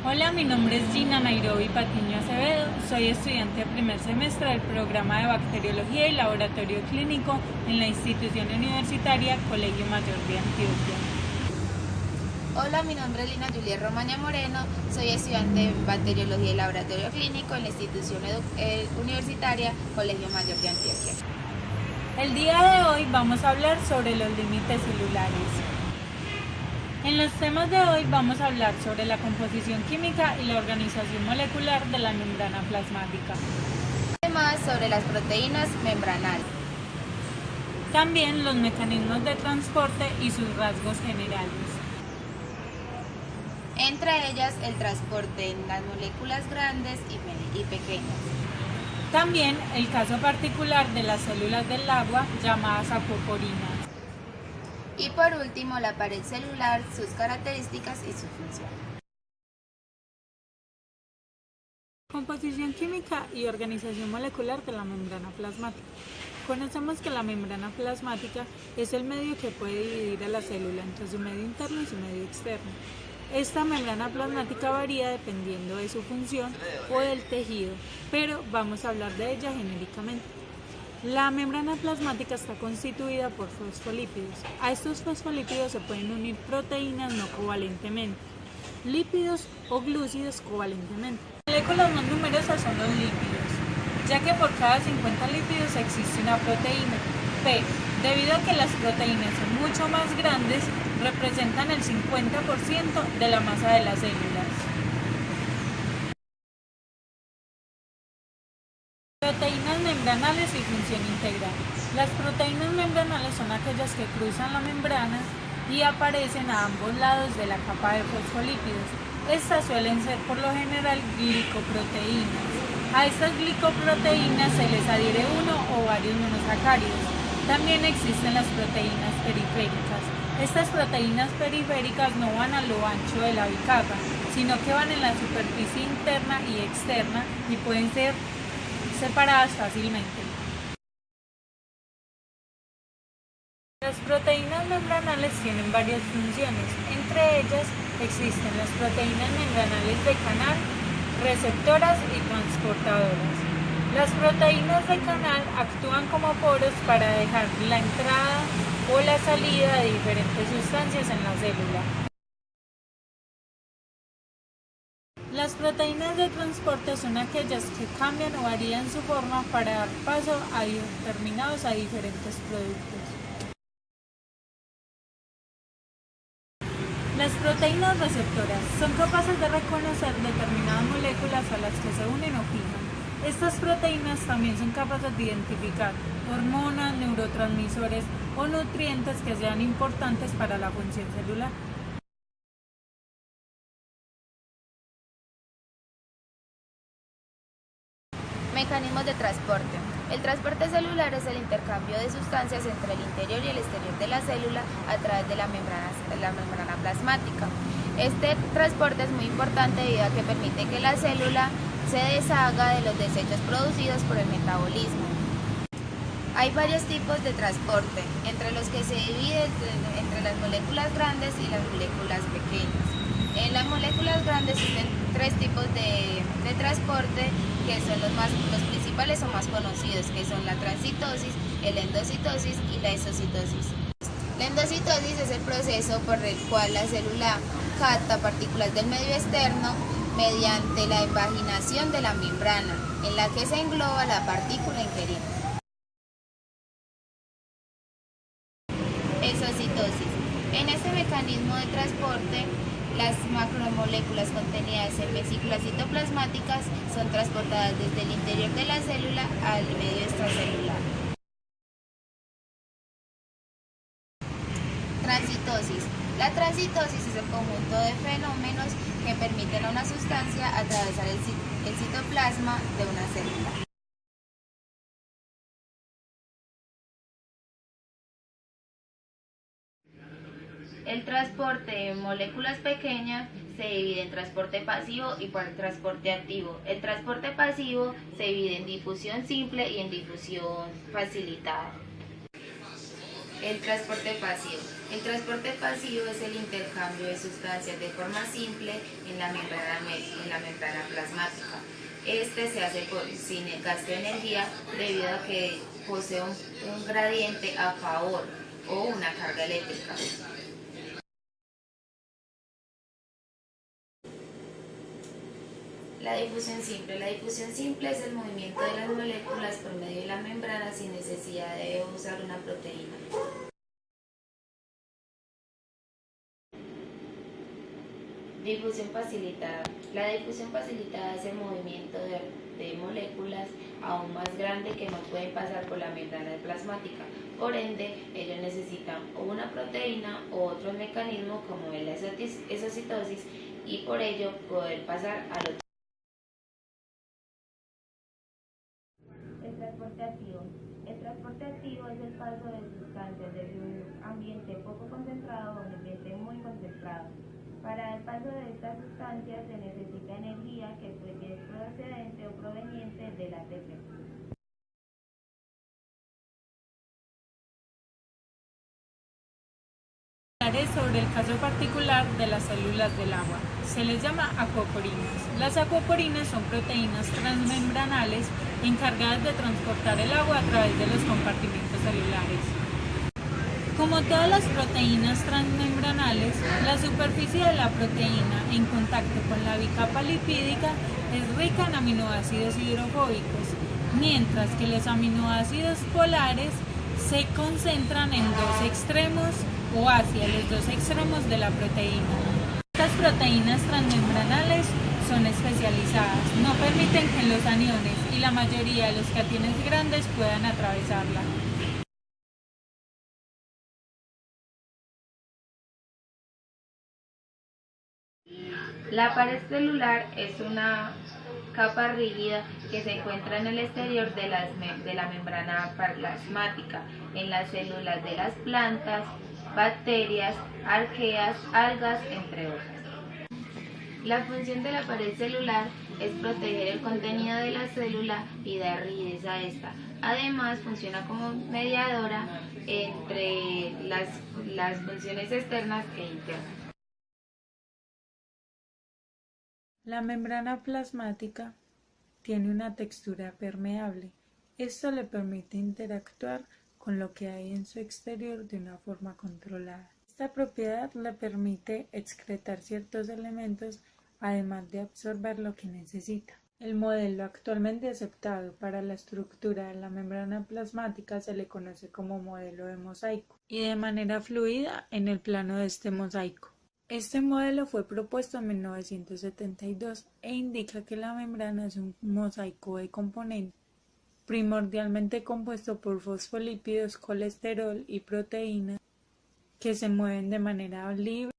Hola, mi nombre es Gina Nairobi Patiño Acevedo, soy estudiante de primer semestre del programa de Bacteriología y Laboratorio Clínico en la institución universitaria Colegio Mayor de Antioquia. Hola, mi nombre es Lina Juliet Romaña Moreno, soy estudiante de Bacteriología y Laboratorio Clínico en la institución universitaria Colegio Mayor de Antioquia. El día de hoy vamos a hablar sobre los límites celulares. En los temas de hoy vamos a hablar sobre la composición química y la organización molecular de la membrana plasmática. Además, sobre las proteínas membranales. También los mecanismos de transporte y sus rasgos generales. Entre ellas, el transporte en las moléculas grandes y pequeñas. También el caso particular de las células del agua llamadas acuoporinas. Y por último, la pared celular, sus características y su función. Composición química y organización molecular de la membrana plasmática. Conocemos que la membrana plasmática es el medio que puede dividir a la célula entre su medio interno y su medio externo. Esta membrana plasmática varía dependiendo de su función o del tejido, pero vamos a hablar de ella genéricamente. La membrana plasmática está constituida por fosfolípidos. A estos fosfolípidos se pueden unir proteínas no covalentemente, lípidos o glúcidos covalentemente. Las moléculas más numerosas son los lípidos, ya que por cada 50 lípidos existe una proteína, pero debido a que las proteínas son mucho más grandes, representan el 50% de la masa de las células. Proteínas membranales y función integral. Las proteínas membranales son aquellas que cruzan la membrana y aparecen a ambos lados de la capa de fosfolípidos. Estas suelen ser por lo general glicoproteínas. A estas glicoproteínas se les adhiere uno o varios monosacáridos. También existen las proteínas periféricas. Estas proteínas periféricas no van a lo ancho de la bicapa, sino que van en la superficie interna y externa y pueden ser separadas fácilmente. Las proteínas membranales tienen varias funciones, entre ellas existen las proteínas membranales de canal, receptoras y transportadoras. Las proteínas de canal actúan como poros para dejar la entrada o la salida de diferentes sustancias en la célula. Las proteínas de transporte son aquellas que cambian o varían su forma para dar paso a diferentes productos. Las proteínas receptoras son capaces de reconocer determinadas moléculas a las que se unen o fijan. Estas proteínas también son capaces de identificar hormonas, neurotransmisores o nutrientes que sean importantes para la función celular. Mecanismos de transporte. El transporte celular es el intercambio de sustancias entre el interior y el exterior de la célula a través de la membrana plasmática. Este transporte es muy importante debido a que permite que la célula se deshaga de los desechos producidos por el metabolismo. Hay varios tipos de transporte, entre los que se divide entre las moléculas grandes y las moléculas pequeñas. En las moléculas grandes existen tres tipos de transporte que son los principales o más conocidos, que son la transcitosis, el endocitosis y la exocitosis. La endocitosis es el proceso por el cual la célula capta partículas del medio externo mediante la invaginación de la membrana, en la que se engloba la partícula ingerida. Exocitosis. En este mecanismo de transporte, las macromoléculas contenidas en vesículas citoplasmáticas son transportadas desde el interior de la célula al medio extracelular. Transitosis. La transitosis es el conjunto de fenómenos que permiten a una sustancia atravesar el citoplasma de una célula. El transporte de moléculas pequeñas se divide en transporte pasivo y transporte activo. El transporte pasivo se divide en difusión simple y en difusión facilitada. El transporte pasivo. El transporte pasivo es el intercambio de sustancias de forma simple en la membrana plasmática. Este se hace sin gasto de energía debido a que posee un gradiente a favor o una carga eléctrica. La difusión simple. La difusión simple es el movimiento de las moléculas por medio de la membrana sin necesidad de usar una proteína. Difusión facilitada. La difusión facilitada es el movimiento de moléculas aún más grande que no pueden pasar por la membrana plasmática. Por ende, ellos necesitan o una proteína o otro mecanismo como es la exocitosis y por ello poder pasar al otro. El transporte activo. El transporte activo es el paso de sustancias desde un ambiente poco concentrado a un ambiente muy concentrado. Para el paso de estas sustancias se necesita energía que es procedente o proveniente del ATP. Hablaré sobre el caso particular de las células del agua. Se les llama acuaporinas. Las acuaporinas son proteínas transmembranales encargadas de transportar el agua a través de los compartimentos celulares. Como todas las proteínas transmembranales, la superficie de la proteína en contacto con la bicapa lipídica es rica en aminoácidos hidrofóbicos, mientras que los aminoácidos polares se concentran en dos extremos o hacia los dos extremos de la proteína. Estas proteínas transmembranales son especializadas, no permiten que los aniones y la mayoría de los cationes grandes puedan atravesarla. La pared celular es una capa rígida que se encuentra en el exterior de la membrana plasmática, en las células de las plantas, bacterias, arqueas, algas, entre otras. La función de la pared celular es proteger el contenido de la célula y dar rigidez a esta. Además, funciona como mediadora entre las funciones externas e internas. La membrana plasmática tiene una textura permeable. Esto le permite interactuar con lo que hay en su exterior de una forma controlada. Esta propiedad le permite excretar ciertos elementos, además de absorber lo que necesita. El modelo actualmente aceptado para la estructura de la membrana plasmática se le conoce como modelo de mosaico y de manera fluida en el plano de este mosaico. Este modelo fue propuesto en 1972 e indica que la membrana es un mosaico de componentes, primordialmente compuesto por fosfolípidos, colesterol y proteínas que se mueven de manera libre